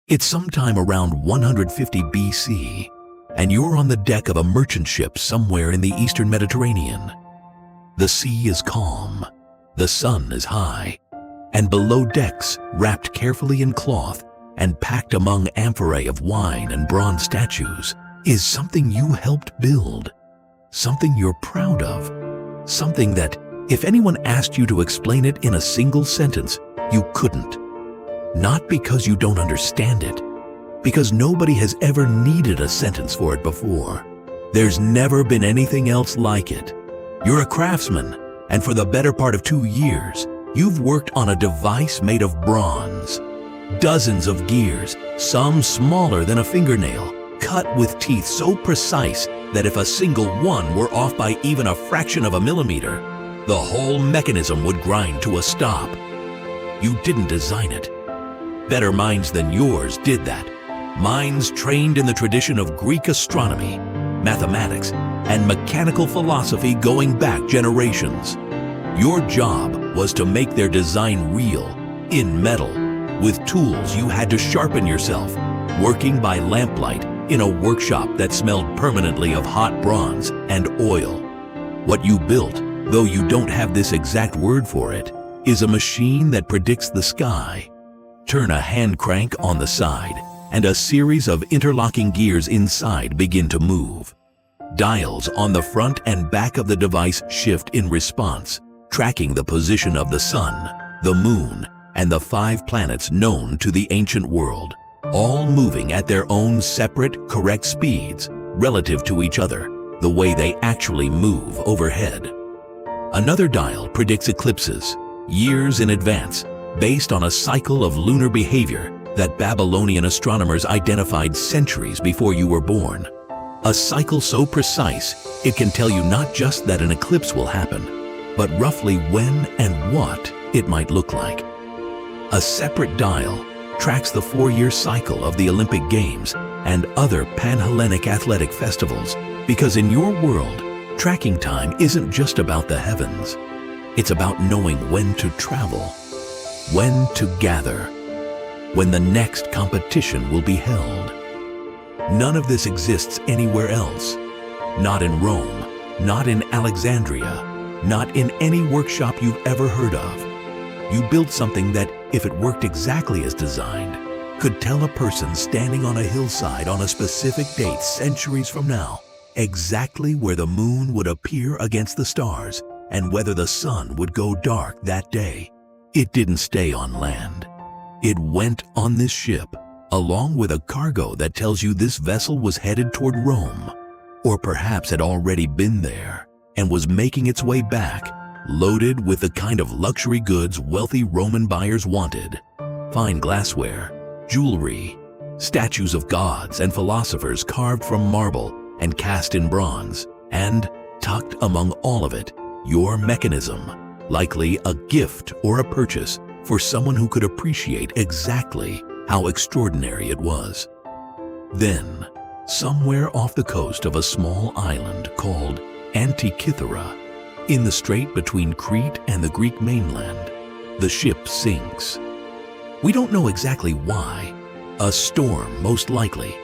It's sometime around 150 BC, and you're on the deck of a merchant ship somewhere in the eastern Mediterranean. The sea is calm, the sun is high, and below decks, wrapped carefully in cloth and packed among amphorae of wine and bronze statues, is something you helped build, something you're proud of, something that, if anyone asked you to explain it in a single sentence, you couldn't. Not because you don't understand it, because nobody has ever needed a sentence for it before. There's never been anything else like it. You're a craftsman, and for the better part of 2 years, you've worked on a device made of bronze. Dozens of gears, some smaller than a fingernail, cut with teeth so precise that if a single one were off by even a fraction of a millimeter, the whole mechanism would grind to a stop. You didn't design it. Better minds than yours did that. Minds trained in the tradition of Greek astronomy, mathematics, and mechanical philosophy going back generations. Your job was to make their design real, in metal, with tools you had to sharpen yourself, working by lamplight in a workshop that smelled permanently of hot bronze and oil. What you built, though you don't have this exact word for it, is a machine that predicts the sky. Turn a hand crank on the side, and a series of interlocking gears inside begin to move. Dials on the front and back of the device shift in response, tracking the position of the sun, the moon, and the 5 planets known to the ancient world, all moving at their own separate, correct speeds relative to each other, the way they actually move overhead. Another dial predicts eclipses, years in advance, based on a cycle of lunar behavior that Babylonian astronomers identified centuries before you were born. A cycle so precise, it can tell you not just that an eclipse will happen, but roughly when and what it might look like. A separate dial tracks the 4-year cycle of the Olympic Games and other Pan-Hellenic athletic festivals, because in your world, tracking time isn't just about the heavens. It's about knowing when to travel, when to gather, when the next competition will be held. None of this exists anywhere else. Not in Rome, not in Alexandria, not in any workshop you've ever heard of. You built something that, if it worked exactly as designed, could tell a person standing on a hillside on a specific date centuries from now exactly where the moon would appear against the stars and whether the sun would go dark that day. It didn't stay on land. It went on this ship, along with a cargo that tells you this vessel was headed toward Rome, or perhaps had already been there and was making its way back, loaded with the kind of luxury goods wealthy Roman buyers wanted. Fine glassware, jewelry, statues of gods and philosophers carved from marble and cast in bronze, and, tucked among all of it, your mechanism, likely a gift or a purchase for someone who could appreciate exactly how extraordinary it was. Then, somewhere off the coast of a small island called Antikythera, in the strait between Crete and the Greek mainland, the ship sinks. We don't know exactly why. A storm, most likely.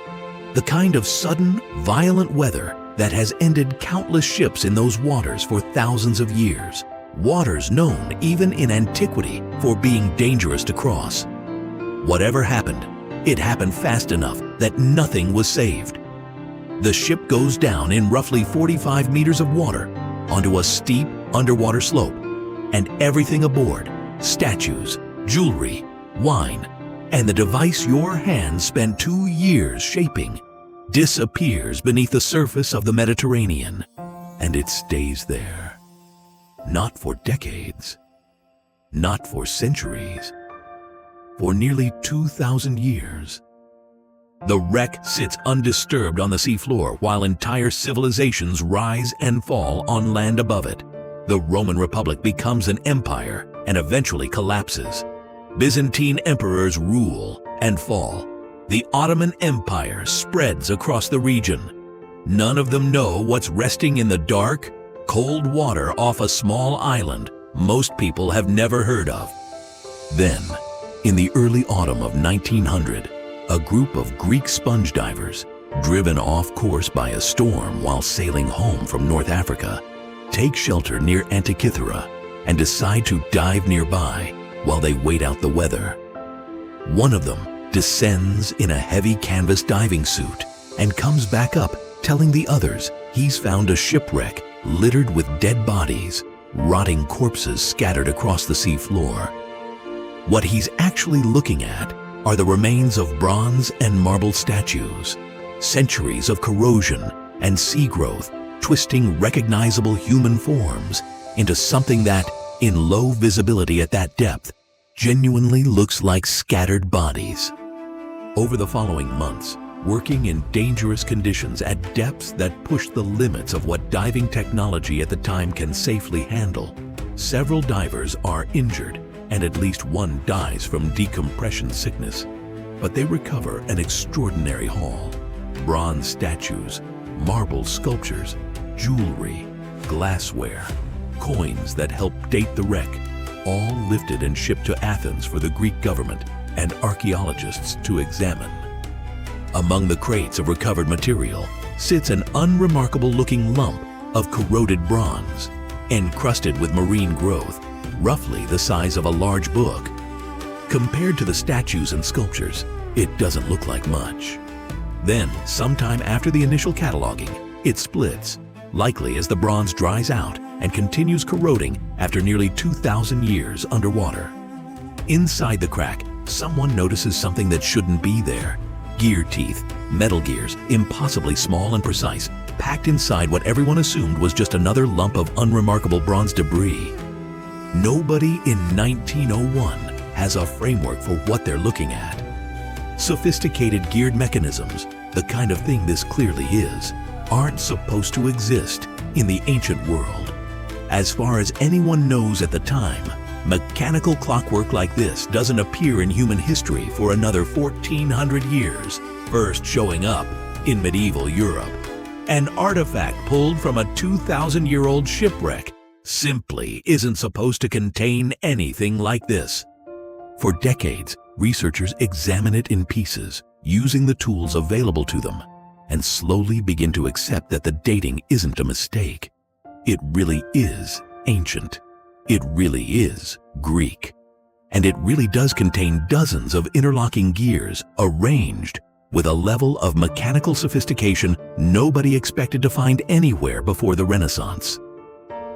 The kind of sudden, violent weather that has ended countless ships in those waters for thousands of years. Waters known, even in antiquity, for being dangerous to cross. Whatever happened, it happened fast enough that nothing was saved. The ship goes down in roughly 45 meters of water onto a steep underwater slope, and everything aboard, statues, jewelry, wine, and the device your hands spent 2 years shaping, disappears beneath the surface of the Mediterranean, and it stays there. Not for decades, not for centuries, for nearly 2,000 years. The wreck sits undisturbed on the seafloor while entire civilizations rise and fall on land above it. The Roman Republic becomes an empire and eventually collapses. Byzantine emperors rule and fall. The Ottoman Empire spreads across the region. None of them know what's resting in the dark, cold water off a small island most people have never heard of. Then, in the early autumn of 1900, A group of Greek sponge divers, driven off course by a storm while sailing home from North Africa, take shelter near Antikythera and decide to dive nearby while they wait out the weather. One of them descends in a heavy canvas diving suit and comes back up telling the others he's found a shipwreck littered with dead bodies, rotting corpses scattered across the seafloor. What he's actually looking at are the remains of bronze and marble statues, centuries of corrosion and sea growth twisting recognizable human forms into something that, in low visibility at that depth, genuinely looks like scattered bodies. Over the following months, working in dangerous conditions at depths that push the limits of what diving technology at the time can safely handle, several divers are injured and at least one dies from decompression sickness. But they recover an extraordinary haul: bronze statues, marble sculptures, jewelry, glassware, coins that help date the wreck, all lifted and shipped to Athens for the Greek government and archaeologists to examine. Among the crates of recovered material sits an unremarkable-looking lump of corroded bronze, encrusted with marine growth, roughly the size of a large book. Compared to the statues and sculptures, it doesn't look like much. Then, sometime after the initial cataloging, it splits, likely as the bronze dries out and continues corroding after nearly 2,000 years underwater. Inside the crack, someone notices something that shouldn't be there: gear teeth, metal gears, impossibly small and precise, packed inside what everyone assumed was just another lump of unremarkable bronze debris. Nobody in 1901 has a framework for what they're looking at. Sophisticated geared mechanisms, the kind of thing this clearly is, aren't supposed to exist in the ancient world. As far as anyone knows at the time, mechanical clockwork like this doesn't appear in human history for another 1,400 years, first showing up in medieval Europe. An artifact pulled from a 2,000-year-old shipwreck simply isn't supposed to contain anything like this. For decades, researchers examine it in pieces, using the tools available to them, and slowly begin to accept that the dating isn't a mistake. It really is ancient. It really is Greek. And it really does contain dozens of interlocking gears arranged with a level of mechanical sophistication nobody expected to find anywhere before the Renaissance.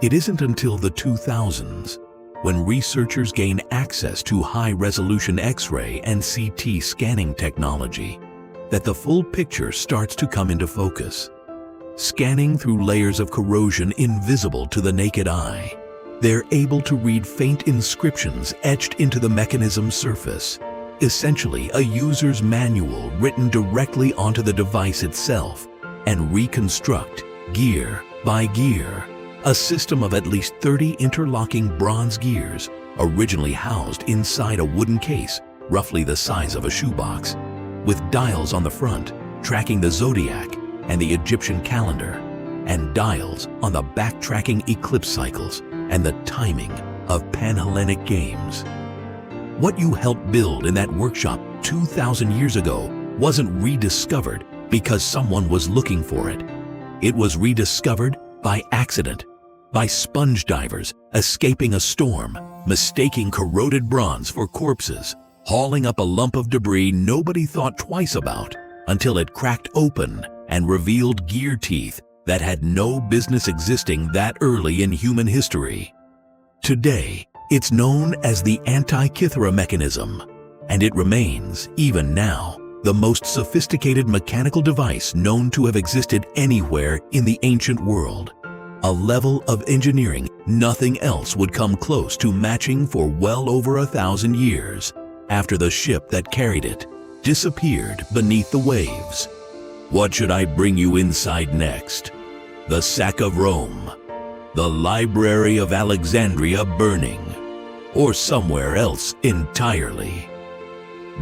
It isn't until the 2000s, when researchers gain access to high-resolution X-ray and CT scanning technology, that the full picture starts to come into focus. Scanning through layers of corrosion invisible to the naked eye, they're able to read faint inscriptions etched into the mechanism's surface, essentially a user's manual written directly onto the device itself, and reconstruct, gear by gear, a system of at least 30 interlocking bronze gears originally housed inside a wooden case roughly the size of a shoebox, with dials on the front tracking the zodiac and the Egyptian calendar, and dials on the back tracking eclipse cycles and the timing of Pan-Hellenic games. What you helped build in that workshop 2,000 years ago wasn't rediscovered because someone was looking for it. It was rediscovered by accident, by sponge divers escaping a storm, mistaking corroded bronze for corpses, hauling up a lump of debris nobody thought twice about until it cracked open and revealed gear teeth that had no business existing that early in human history. Today, it's known as the Antikythera Mechanism, and it remains, even now, the most sophisticated mechanical device known to have existed anywhere in the ancient world. A level of engineering nothing else would come close to matching for well over 1,000 years after the ship that carried it disappeared beneath the waves. What should I bring you inside next? The sack of Rome, the Library of Alexandria burning, or somewhere else entirely?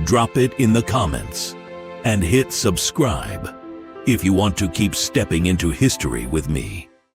Drop it in the comments and hit subscribe if you want to keep stepping into history with me.